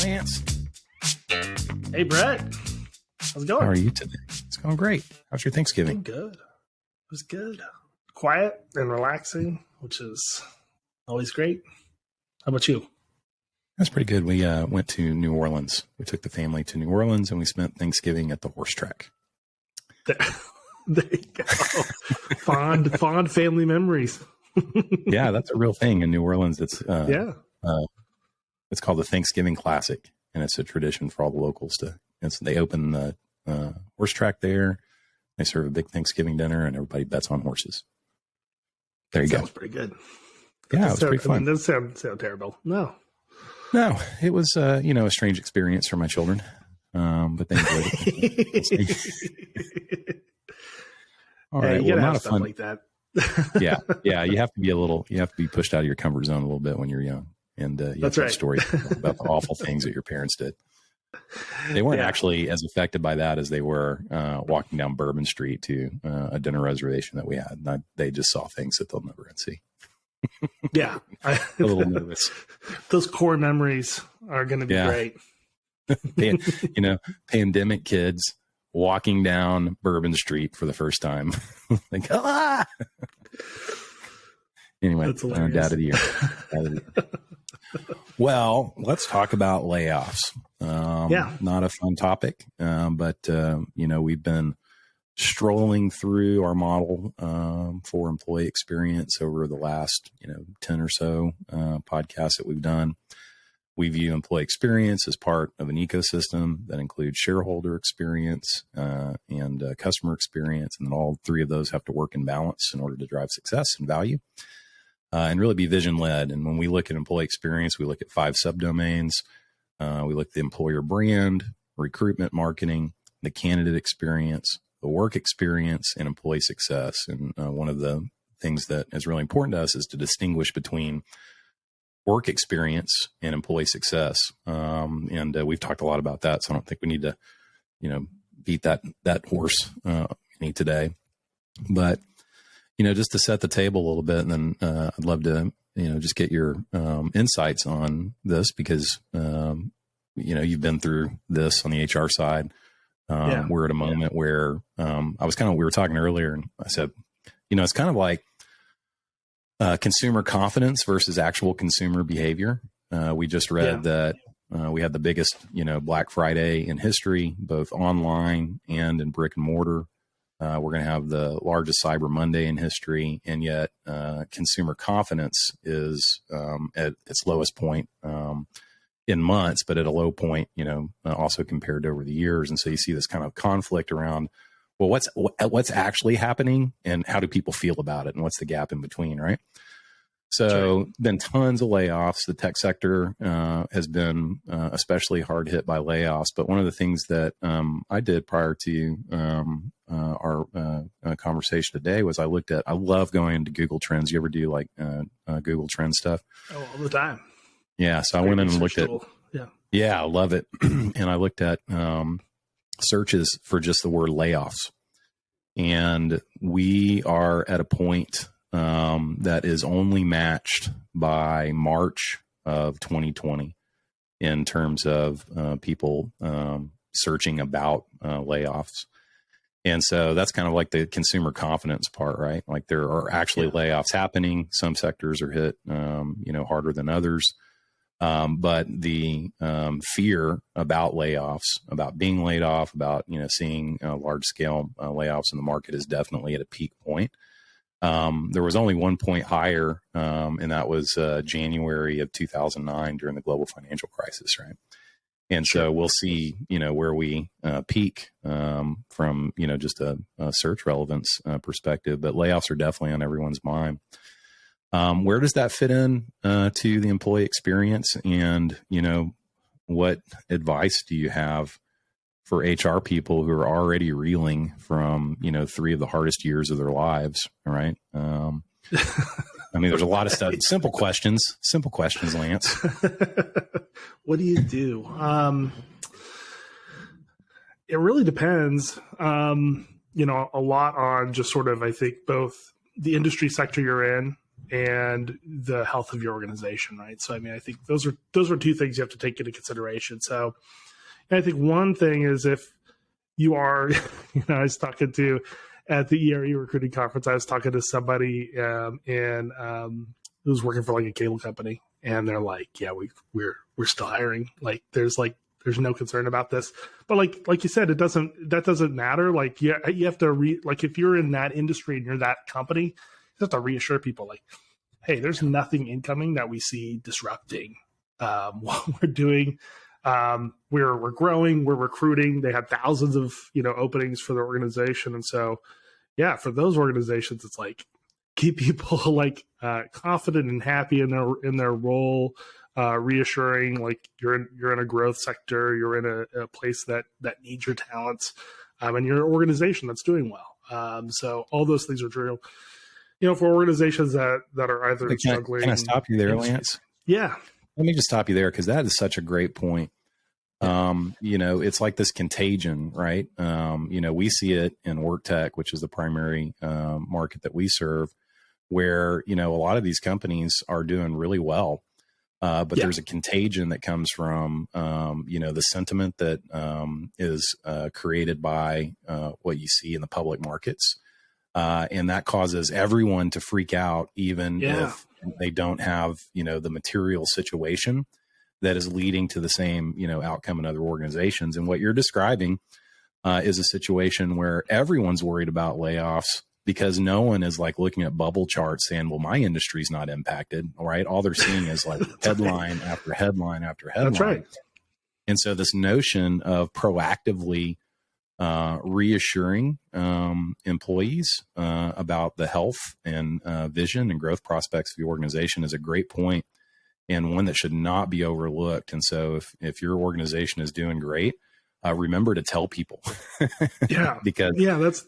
Lance. Hey, Brett. How's it going? How are you today? It's going great. How's your Thanksgiving? Good. It was good. Quiet and relaxing, which is always great. How about you? That's pretty good. We went to New Orleans. We took the family to New Orleans and we spent Thanksgiving at the horse track. There you go. Fond family memories. Yeah, that's a real thing in New Orleans. It's called the Thanksgiving Classic, and it's a tradition for all the locals they open the horse track there. They serve a big Thanksgiving dinner, and everybody bets on horses. There you go. Sounds pretty good. Yeah, it was pretty fun. It doesn't sound terrible. No, it was a strange experience for my children, but they enjoyed it. All right, you gotta not have a stuff fun like that. yeah. You have to be pushed out of your comfort zone a little bit when you're young, and you have to have stories about the awful things that your parents did. They weren't actually as affected by that as they were walking down Bourbon Street to a dinner reservation that we had. They just saw things that they'll never see. Yeah, a little nervous. Those core memories are going to be great. Pandemic kids walking down Bourbon Street for the first time. Like, ah! Anyway, dad of the year. Well, let's talk about layoffs. Not a fun topic, but we've been strolling through our model for employee experience over the last 10 or so podcasts that we've done. We view employee experience as part of an ecosystem that includes shareholder experience and customer experience, and then all three of those have to work in balance in order to drive success and value. And really be vision-led. And when we look at employee experience, we look at 5 subdomains. We look at the employer brand, recruitment marketing, the candidate experience, the work experience, and employee success. And one of the things that is really important to us is to distinguish between work experience and employee success. And we've talked a lot about that, so I don't think we need to, beat that horse any today. But just to set the table a little bit, and then I'd love to, just get your insights on this because, you've been through this on the HR side. We're at a moment where we were talking earlier, and I said, it's kind of like consumer confidence versus actual consumer behavior. We just read that we had the biggest, Black Friday in history, both online and in brick and mortar. We're going to have the largest Cyber Monday in history, and yet consumer confidence is at its lowest point in months, but at a low point, also compared to over the years. And so you see this kind of conflict around, well, what's actually happening, and how do people feel about it, and what's the gap in between, right? So been tons of layoffs. The tech sector has been especially hard hit by layoffs. But one of the things that I did prior to our conversation today was I love going into Google Trends. You ever do like Google Trends stuff? Oh, all the time. Yeah. So I went in and looked at, I love it. And I looked at searches for just the word layoffs. And we are at a point that is only matched by March of 2020 in terms of people searching about layoffs. And so that's kind of like the consumer confidence part, right? Like there are actually layoffs happening. Some sectors are hit, harder than others. But the fear about layoffs, about being laid off, about, seeing large scale layoffs in the market is definitely at a peak point. There was only 1 point higher, and that was January of 2009 during the global financial crisis, right? And so we'll see, where we peak from, just a search relevance perspective. But layoffs are definitely on everyone's mind. Where does that fit in to the employee experience? And, what advice do you have for HR people who are already reeling from, 3 of the hardest years of their lives, right? I mean, there's a lot of stuff. Simple questions, Lance. What do you do? It really depends, a lot on just sort of, I think, both the industry sector you're in and the health of your organization, right? So, I mean, I think those are two things you have to take into consideration. So, and I think one thing is if you are, I was talking to at the ERE recruiting conference, I was talking to somebody who was working for like a cable company, and they're like, yeah, we're still hiring. Like there's no concern about this. But like you said, that doesn't matter. Like you have to like if you're in that industry and you're that company, you have to reassure people like, hey, there's nothing incoming that we see disrupting what we're doing. We're growing, we're recruiting. They have thousands of openings for their organization, and so yeah, for those organizations, it's like keep people like confident and happy in their role, reassuring like you're in a growth sector, you're in a place that needs your talents, and you're an organization that's doing well. So all those things are true. For organizations that are either struggling. Can I stop you there, Lance? Yeah. Let me just stop you there because that is such a great point. It's like this contagion, right? We see it in work tech, which is the primary market that we serve, where, a lot of these companies are doing really well. But there's a contagion that comes from, the sentiment that is created by what you see in the public markets. And that causes everyone to freak out, even if they don't have, the material situation that is leading to the same, outcome in other organizations. And what you're describing is a situation where everyone's worried about layoffs because no one is like looking at bubble charts saying, well, my industry's not impacted. All right. All they're seeing is like headline after headline after headline. That's right. And so this notion of proactively reassuring employees about the health and vision and growth prospects of the organization is a great point, and one that should not be overlooked. And so if your organization is doing great, remember to tell people. Because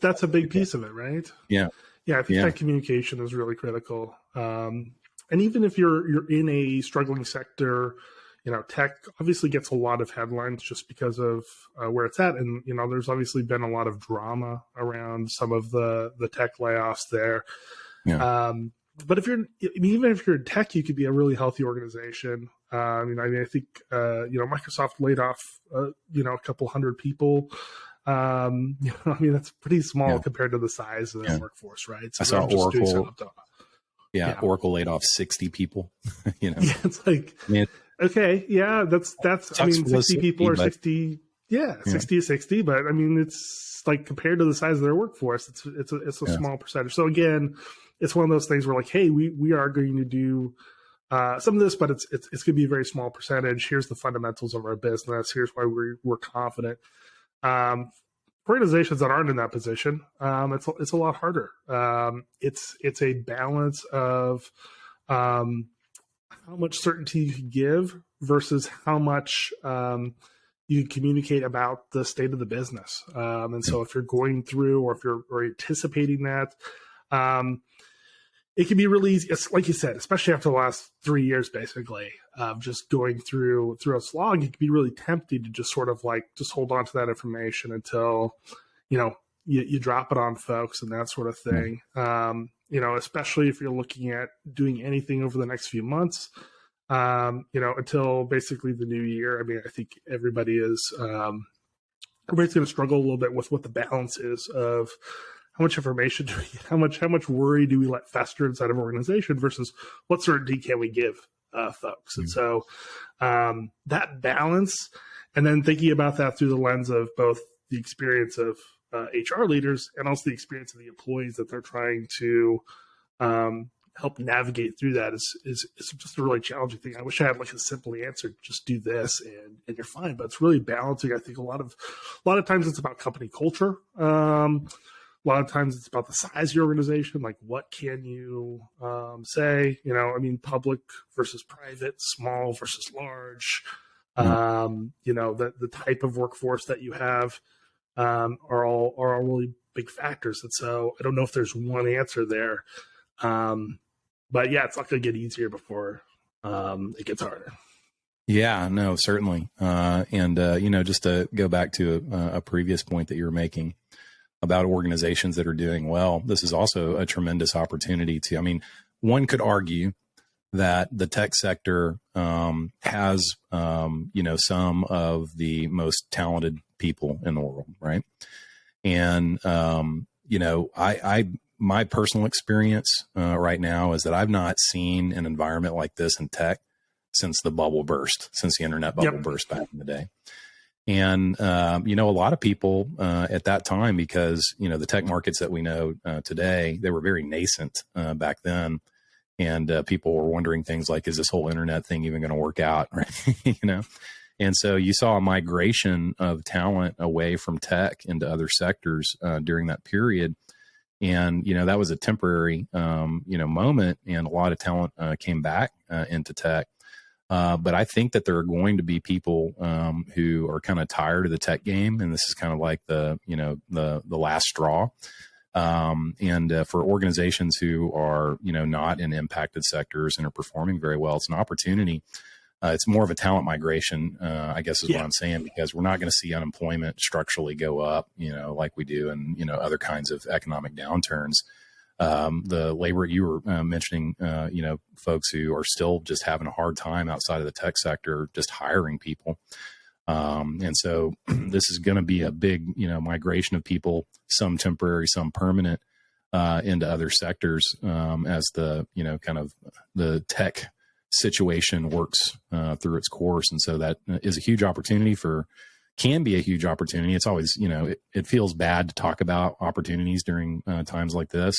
that's a big piece of it, right? Yeah. I think that communication is really critical. And even if you're in a struggling sector, tech obviously gets a lot of headlines just because of where it's at. And, there's obviously been a lot of drama around some of the tech layoffs there. Yeah. But even if you're in tech, you could be a really healthy organization. I think, Microsoft laid off, a couple hundred people. That's pretty small compared to the size of their workforce, right? So I saw Oracle. Oracle laid off 60 people. It's like, okay, that's 60 people or 60. 60 is 60, but it's like compared to the size of their workforce, it's a small percentage. So again, it's one of those things where like, hey, we are going to do some of this, but it's going to be a very small percentage. Here's the fundamentals of our business. Here's why we're confident. Organizations that aren't in that position, it's a lot harder. It's a balance of how much certainty you can give versus how much you can communicate about the state of the business. And so if you're going through or if you're anticipating that, it can be really easy. It's like you said, especially after the last 3 years, basically, of just going through a slog, it can be really tempting to just sort of like just hold on to that information until, you drop it on folks and that sort of thing. Especially if you're looking at doing anything over the next few months, until basically the new year. I think everybody's going to struggle a little bit with what the balance is of how much information how much worry do we let fester inside of an organization versus what certainty can we give folks? And so that balance, and then thinking about that through the lens of both the experience of HR leaders and also the experience of the employees that they're trying to help navigate through that is just a really challenging thing. I wish I had like a simple answer, just do this and you're fine. But it's really balancing. I think a lot of times it's about company culture. A lot of times it's about the size of your organization. Like, what can you say? Public versus private, small versus large. The type of workforce that you have are all really big factors. And so I don't know if there's one answer there. But yeah, it's not going to get easier before it gets harder. Yeah, no, certainly. Just to go back to a previous point that you were making about organizations that are doing well, this is also a tremendous opportunity to, one could argue that the tech sector has, some of the most talented people in the world, right? And, my personal experience right now is that I've not seen an environment like this in tech since the internet bubble burst back in the day. And, a lot of people at that time, because, the tech markets that we know today, they were very nascent back then. And people were wondering things like, is this whole internet thing even going to work out? Right. And so you saw a migration of talent away from tech into other sectors during that period. And, that was a temporary, moment, and a lot of talent came back into tech. But I think that there are going to be people who are kind of tired of the tech game. And this is kind of like the last straw. And for organizations who are, not in impacted sectors and are performing very well, it's an opportunity. It's more of a talent migration, I guess is what I'm saying, because we're not going to see unemployment structurally go up, like we do in, other kinds of economic downturns. The labor you were mentioning, folks who are still just having a hard time outside of the tech sector, just hiring people. And so this is going to be a big, migration of people, some temporary, some permanent, into other sectors, as the, kind of the tech situation works through its course. And so that is a huge opportunity can be a huge opportunity. It's always, it feels bad to talk about opportunities during times like this,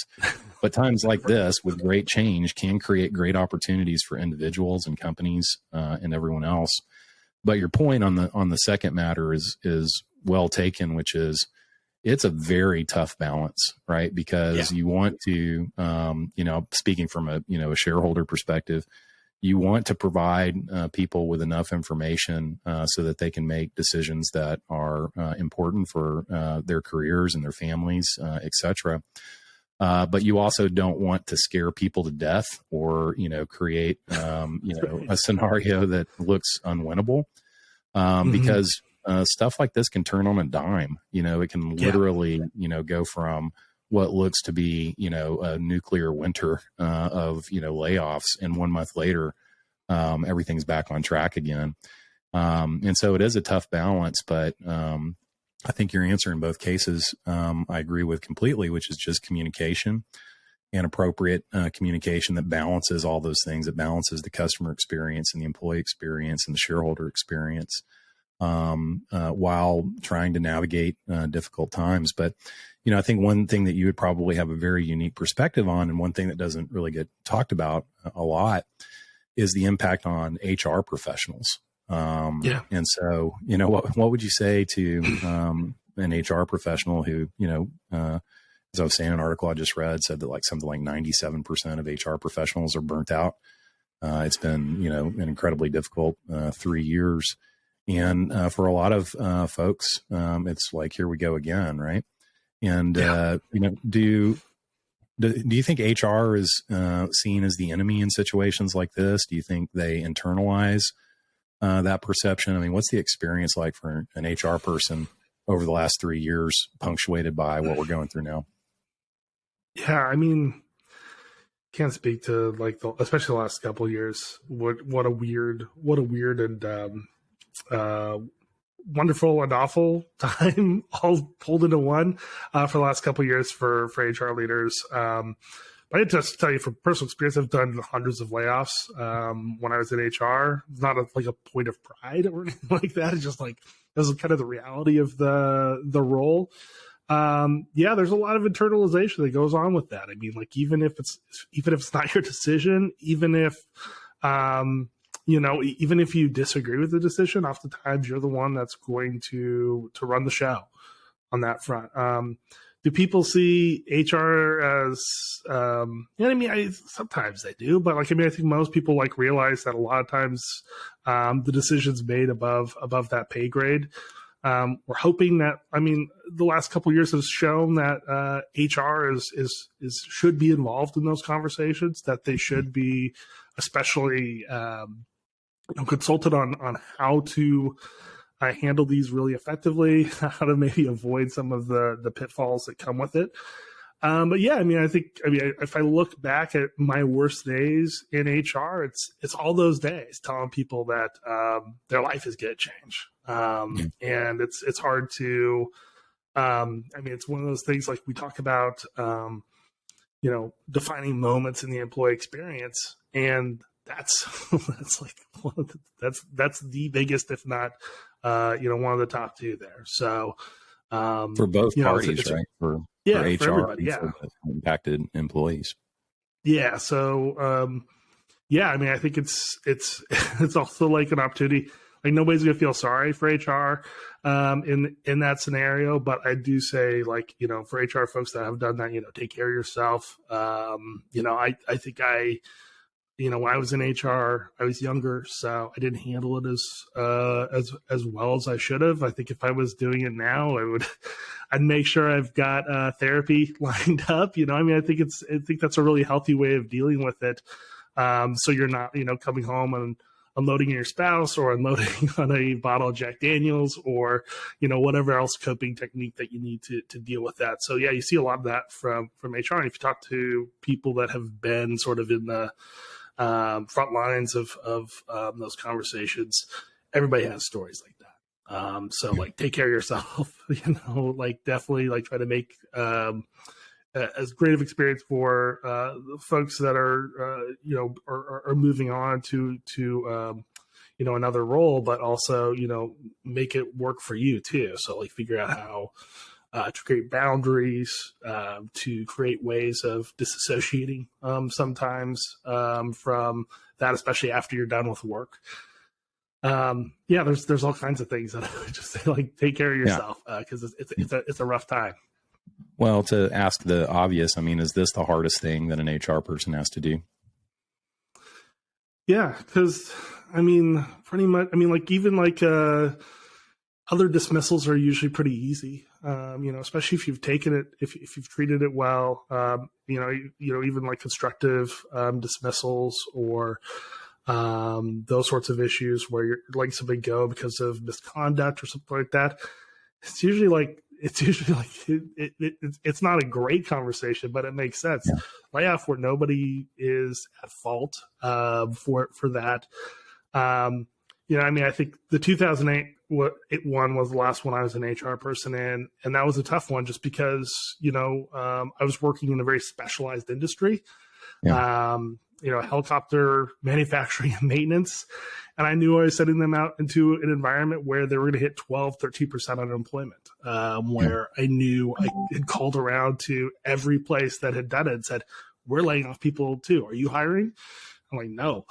but times like this with great change can create great opportunities for individuals and companies and everyone else. But your point on the second matter is well taken, which is it's a very tough balance, right? Because you want to, speaking from a shareholder perspective, you want to provide people with enough information so that they can make decisions that are important for their careers and their families, et cetera. But you also don't want to scare people to death or, create, a scenario that looks unwinnable because stuff like this can turn on a dime. It can literally, go from what looks to be, a nuclear winter of, layoffs, and 1 month later, everything's back on track again. And so it is a tough balance, but I think your answer in both cases, I agree with completely, which is just communication and appropriate communication that balances all those things. It balances the customer experience and the employee experience and the shareholder experience while trying to navigate difficult times. But, I think one thing that you would probably have a very unique perspective on, and one thing that doesn't really get talked about a lot, is the impact on HR professionals. And so, what would you say to an HR professional who, as I was saying, an article I just read said that something like 97% of HR professionals are burnt out. It's been, an incredibly difficult 3 years. And for a lot of folks, it's like, here we go again, right? And, do you think HR is seen as the enemy in situations like this? Do you think they internalize that perception? I mean, what's the experience like for an HR person over the last 3 years, punctuated by what we're going through now? Yeah, I mean, can't speak to especially the last couple of years. What a weird and wonderful and awful time all pulled into one for the last couple of years for HR leaders. But I just tell you from personal experience, I've done hundreds of layoffs when I was in HR. It's not a point of pride or anything like that. It's just this is kind of the reality of the role. There's a lot of internalization that goes on with that. I mean, even if it's not your decision, even if even if you disagree with the decision, oftentimes you're the one that's going to run the show on that front. Do people see HR as, sometimes they do, but I think most people realize that a lot of times the decision's made above that pay grade. We're hoping that, the last couple of years has shown that HR should be involved in those conversations, that they should be especially consulted on how to handle these really effectively, how to maybe avoid some of the pitfalls that come with it. But yeah, if I look back at my worst days in HR, it's all those days telling people that their life is going to change, and it's hard to. It's one of those things like we talk about, defining moments in the employee experience, and that's like that's the biggest, if not, one of the top two there. So for both parties, right? For HR, for everybody, for impacted employees. Yeah. So, I think it's also like an opportunity. Like nobody's gonna feel sorry for HR in that scenario, but I do say, like, for HR folks that have done that, take care of yourself. I think when I was in HR, I was younger, so I didn't handle it as well as I should have. I think if I was doing it now, I'd make sure I've got therapy lined up. I think that's a really healthy way of dealing with it. So you're not, coming home and unloading on your spouse or unloading on a bottle of Jack Daniels or, whatever else coping technique that you need to deal with that. So yeah, you see a lot of that from HR. And if you talk to people that have been sort of in the front lines of those conversations, everybody has stories like that. So like, take care of yourself, definitely like try to make as great of experience for the folks that are moving on to another role, but also, make it work for you too. So like figure out how to create boundaries, to create ways of disassociating sometimes from that, especially after you're done with work. There's all kinds of things that I would just say, like, take care of yourself, because it's a rough time. Well, to ask the obvious, is this the hardest thing that an HR person has to do? Yeah, because pretty much, even other dismissals are usually pretty easy. Especially if you've taken it, if you've treated it well. Even like constructive dismissals or those sorts of issues where you're letting somebody go because of misconduct or something like that. It's usually like it's not a great conversation, but it makes sense. Yeah. Layoff where nobody is at fault for that. I think the 2008 one was the last one I was an HR person in, and that was a tough one just because I was working in a very specialized industry. Yeah. Helicopter manufacturing and maintenance. And I knew I was sending them out into an environment where they were going to hit 12, 13% unemployment, where I knew I had called around to every place that had done it and said, we're laying off people too. Are you hiring? I'm like, no,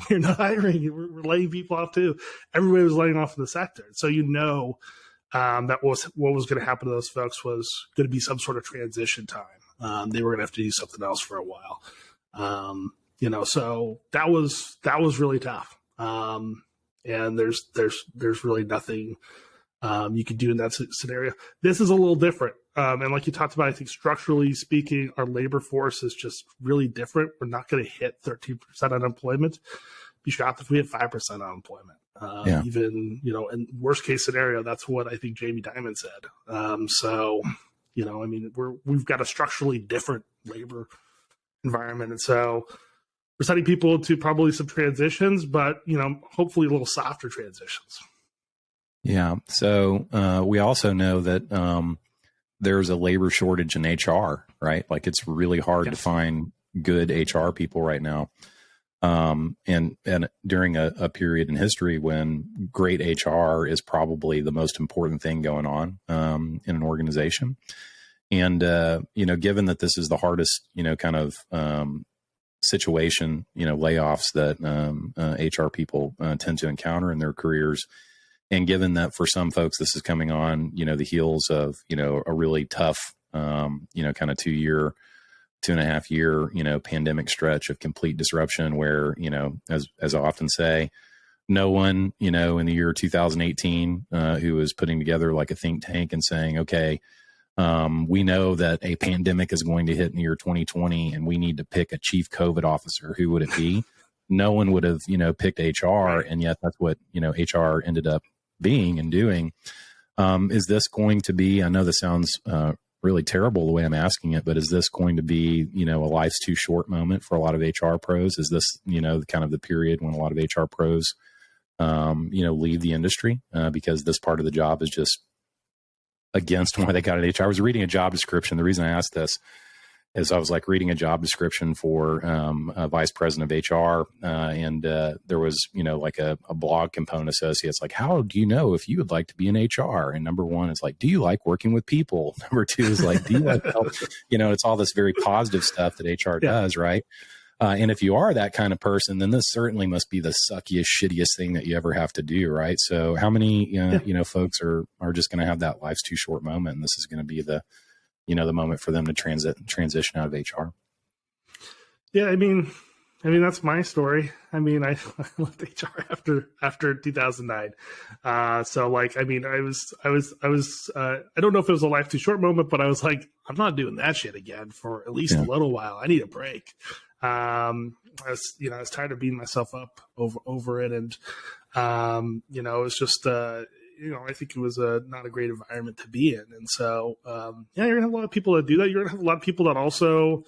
we're not hiring. We're laying people off too. Everybody was laying off in the sector. So, that what was going to happen to those folks was going to be some sort of transition time. They were going to have to do something else for a while. So that was really tough. And there's really nothing, you could do in that scenario. This is a little different. And like you talked about, I think structurally speaking, our labor force is just really different. We're not going to hit 13% unemployment. Be shocked if we had 5% unemployment. Even, in worst case scenario, that's what I think Jamie Dimon said. We've got a structurally different labor environment. And so we're sending people to probably some transitions, but, hopefully a little softer transitions. Yeah. So we also know that there's a labor shortage in HR, right? Like it's really hard to find good HR people right now. And during a period in history when great HR is probably the most important thing going on in an organization. And, given that this is the hardest, kind of situation, layoffs that HR people tend to encounter in their careers. And given that for some folks, this is coming on, the heels of, a really tough, kind of 2.5 year, pandemic stretch of complete disruption where, as I often say, no one, in the year 2018, who was putting together like a think tank and saying, okay, we know that a pandemic is going to hit in the year 2020 and we need to pick a chief COVID officer. Who would it be? No one would have, picked HR. And yet that's what, HR ended up being and doing. Is this going to be, I know this sounds really terrible the way I'm asking it, but is this going to be, a life's too short moment for a lot of HR pros? Is this, kind of the period when a lot of HR pros, leave the industry because this part of the job is just against why they got an HR? I was reading a job description. The reason I asked this is I was like reading a job description for a vice president of HR, and there was, like a blog component associates like, how do you know if you would like to be in HR? And number one is like, do you like working with people? Number two is like, do you like help? It's all this very positive stuff that HR does, right? And if you are that kind of person, then this certainly must be the suckiest, shittiest thing that you ever have to do, right? So how many, folks are just going to have that life's too short moment, and this is going to be the moment for them to transition out of HR. Yeah. I mean, that's my story. I left HR after 2009. So like, I was, I don't know if it was a life too short moment, but I was like, I'm not doing that shit again for at least a little while. I need a break. I was tired of beating myself up over it. And, it was just, I think it was not a great environment to be in. And so, you're going to have a lot of people that do that. You're going to have a lot of people that also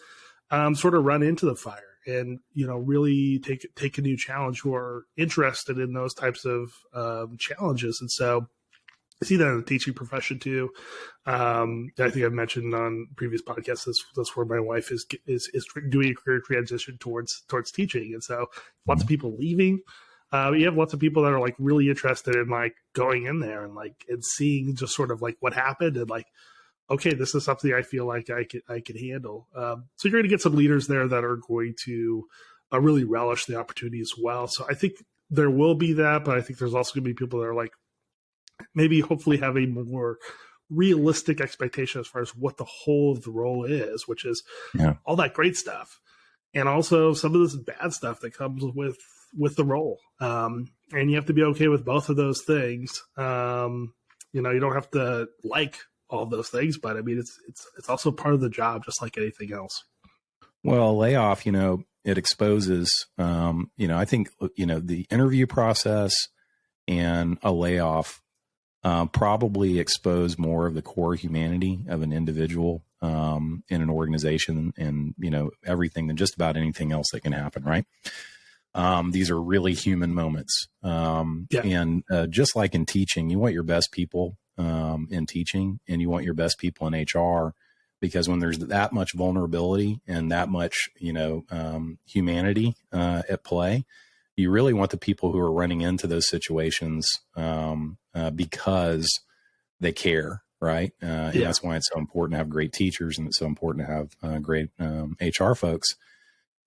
sort of run into the fire and, really take a new challenge, who are interested in those types of challenges. And so I see that in the teaching profession too. I think I've mentioned on previous podcasts, that's where my wife is doing a career transition towards teaching. And so lots of people leaving. You have lots of people that are like really interested in like going in there and like, and seeing just sort of like what happened and like, okay, this is something I feel like I could handle. So you're going to get some leaders there that are going to really relish the opportunity as well. So I think there will be that, but I think there's also going to be people that are like, maybe hopefully have a more realistic expectation as far as what the whole of the role is, which is all that great stuff. And also some of this bad stuff that comes with the role. And you have to be okay with both of those things. You don't have to like all those things, but I mean, it's also part of the job, just like anything else. Well, layoff, it exposes, I think, the interview process and a layoff probably expose more of the core humanity of an individual in an organization and, everything than just about anything else that can happen, right? These are really human moments. And just like in teaching, you want your best people in teaching and you want your best people in HR, because when there's that much vulnerability and that much, humanity at play, you really want the people who are running into those situations because they care, right? And that's why it's so important to have great teachers, and it's so important to have great HR folks.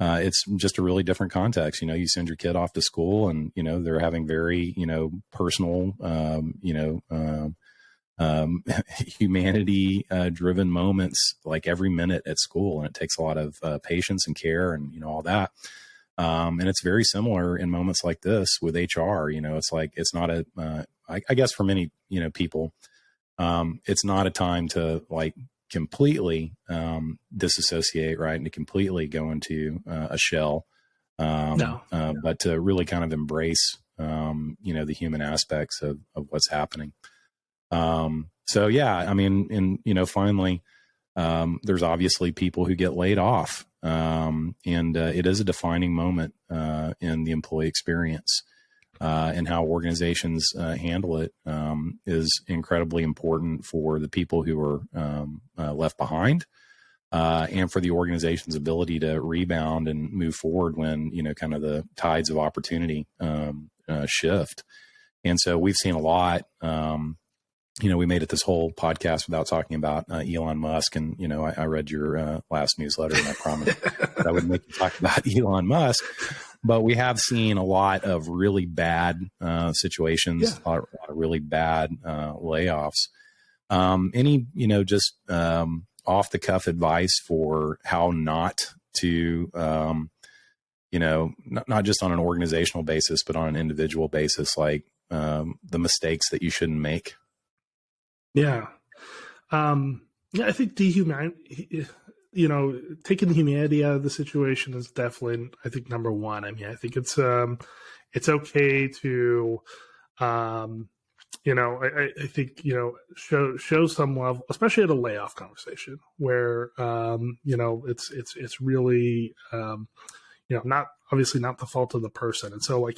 It's just a really different context. You send your kid off to school and, they're having very, personal, humanity driven moments like every minute at school. And it takes a lot of patience and care and, all that. And it's very similar in moments like this with HR. It's like, it's not I guess for many, people, it's not a time to like completely disassociate, right, and to completely go into a shell, but to really kind of embrace, the human aspects of what's happening. So yeah, I mean, and finally, there's obviously people who get laid off, and it is a defining moment in the employee experience. And how organizations handle it is incredibly important for the people who are left behind, and for the organization's ability to rebound and move forward when, kind of the tides of opportunity shift. And so we've seen a lot. We made it this whole podcast without talking about Elon Musk. And, I read your last newsletter, and I promised that I would make you talk about Elon Musk. But we have seen a lot of really bad situations, a lot of really bad layoffs. Any, just off the cuff advice for how not to, not just on an organizational basis, but on an individual basis, like the mistakes that you shouldn't make? Yeah. I think taking the humanity out of the situation is definitely, I think, number one. I mean, I think it's okay to, I think, show some level, especially at a layoff conversation where, it's really, not obviously not the fault of the person. And so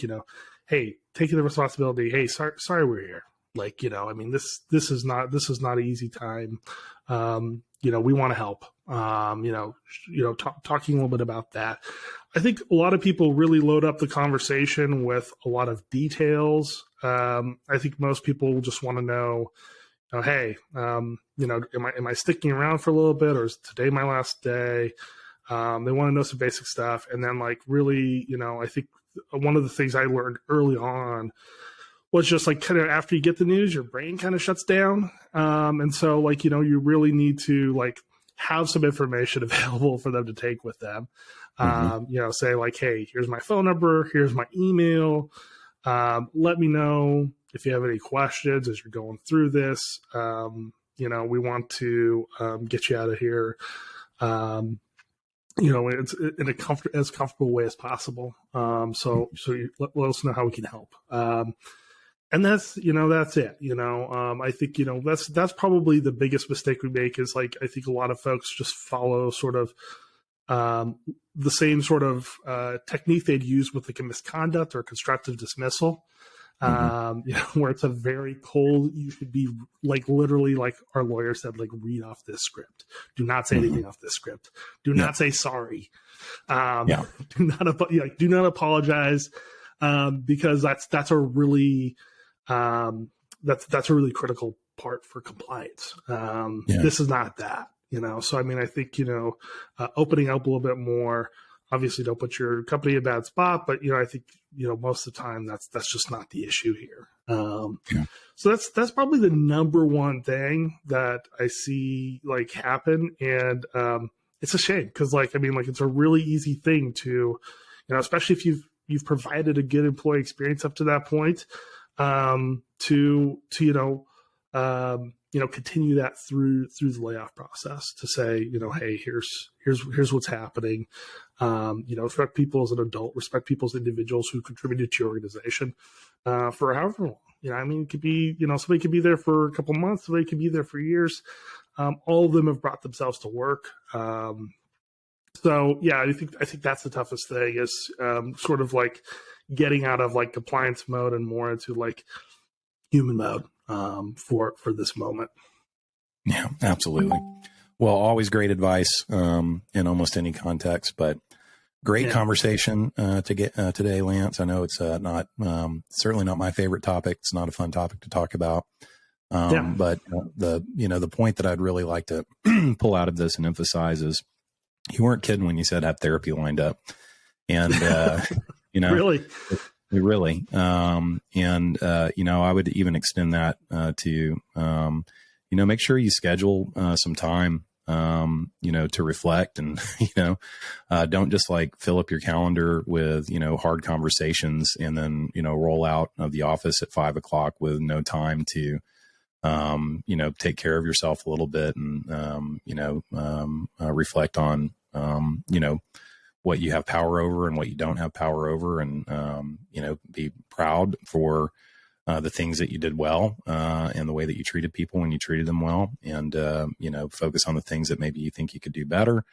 hey, taking the responsibility, hey, sorry we're here. This is not an easy time. We want to help. Talking a little bit about that. I think a lot of people really load up the conversation with a lot of details. I think most people just want to know, hey, am I sticking around for a little bit, or is today my last day? They want to know some basic stuff. And then really, I think one of the things I learned early on was just kind of after you get the news, your brain kind of shuts down. And so you really need to have some information available for them to take with them. Say hey, here's my phone number, here's my email. Let me know if you have any questions as you're going through this. We want to get you out of here. It's in as comfortable way as possible. So you let us know how we can help. And that's it. I think, that's probably the biggest mistake we make is I think a lot of folks just follow sort of the same sort of technique they'd use with a misconduct or constructive dismissal. Where it's a very cold, you should be literally our lawyer said, read off this script. Do not say anything off this script. Do not say sorry. Do not apologize. Because that's a really, that's a really critical part for compliance. This is not that, so, I think, opening up a little bit more, obviously don't put your company in a bad spot, but, I think, most of the time that's just not the issue here. So that's probably the number one thing that I see happen. And, it's a shame because it's a really easy thing to, especially if you've provided a good employee experience up to that point, to continue that through the layoff process to say, hey, here's what's happening. Respect people as an adult, respect people as individuals who contributed to your organization, for however long. It could be, somebody could be there for a couple months, somebody could be there for years. All of them have brought themselves to work. So yeah, I think that's the toughest thing is sort of getting out of compliance mode and more into human mode for this moment. Yeah, absolutely. Well, always great advice in almost any context, but great conversation to get today, Lance. I know it's not certainly not my favorite topic. It's not a fun topic to talk about. But the point that I'd really like to pull out of this and emphasize is you weren't kidding when you said have therapy lined up. And, really. I would even extend that to, make sure you schedule some time, to reflect and, don't just fill up your calendar with, hard conversations and then, roll out of the office at 5 o'clock with no time to, take care of yourself a little bit and, reflect on, what you have power over and what you don't have power over and, be proud for the things that you did well and the way that you treated people when you treated them well and, focus on the things that maybe you think you could do better.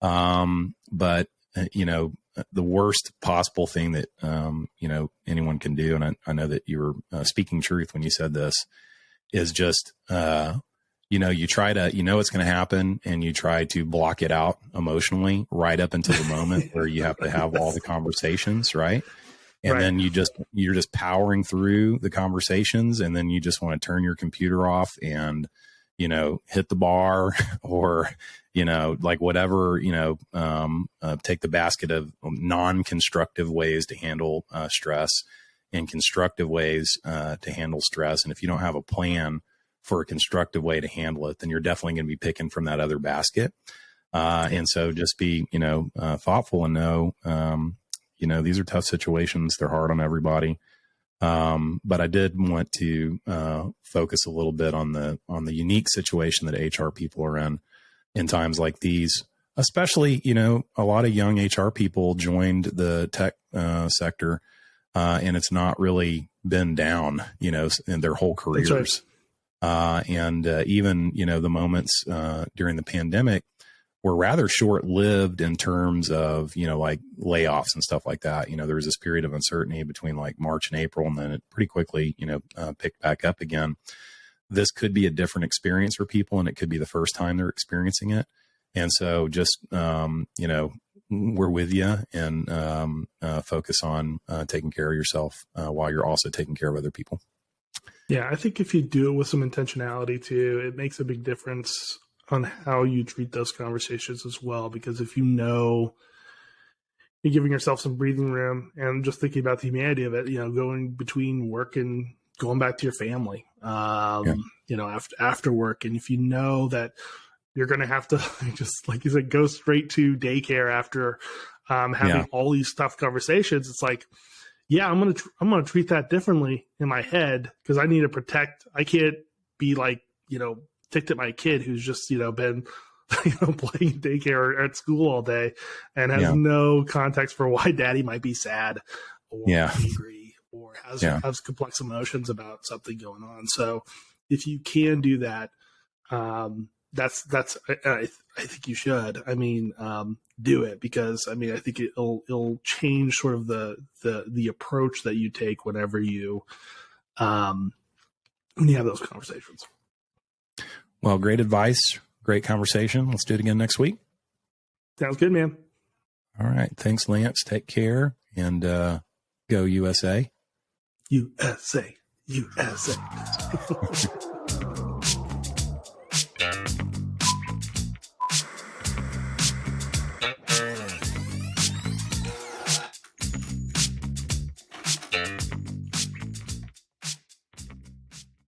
But the worst possible thing that, anyone can do, and I know that you were speaking truth when you said this, is just, you try to, it's going to happen and you try to block it out emotionally right up until the moment where you have to have all the conversations. Right. And then you're just powering through the conversations and then you just want to turn your computer off and, hit the bar or, whatever, take the basket of non-constructive ways to handle stress and constructive ways to handle stress. And if you don't have a plan for a constructive way to handle it, then you're definitely going to be picking from that other basket. And so just be, thoughtful and know, these are tough situations. They're hard on everybody. But I did want to focus a little bit on the unique situation that HR people are in times like these, especially, a lot of young HR people joined the tech sector and it's not really been down, in their whole careers. And even, the moments during the pandemic were rather short-lived in terms of, like layoffs and stuff like that. There was this period of uncertainty between like March and April, and then it pretty quickly, picked back up again. This could be a different experience for people, and it could be the first time they're experiencing it. And so just, we're with you, and focus on taking care of yourself while you're also taking care of other people. Yeah, I think if you do it with some intentionality too, it makes a big difference on how you treat those conversations as well. Because if you're giving yourself some breathing room and just thinking about the humanity of it, going between work and going back to your family, after work. And if you know that you're going to have to just, like you said, go straight to daycare after having all these tough conversations, it's like, yeah, I'm gonna treat that differently in my head, because I need to protect. I can't be like, ticked at my kid who's just been playing daycare or at school all day and has no context for why daddy might be sad or angry or has complex emotions about something going on. So if you can do that, that's I think you should. Do it, because I think it'll change sort of the approach that you take whenever you have those conversations. Well, great advice, great conversation. Let's do it again next week. Sounds good, man. All right, thanks, Lance. Take care, and go USA. USA.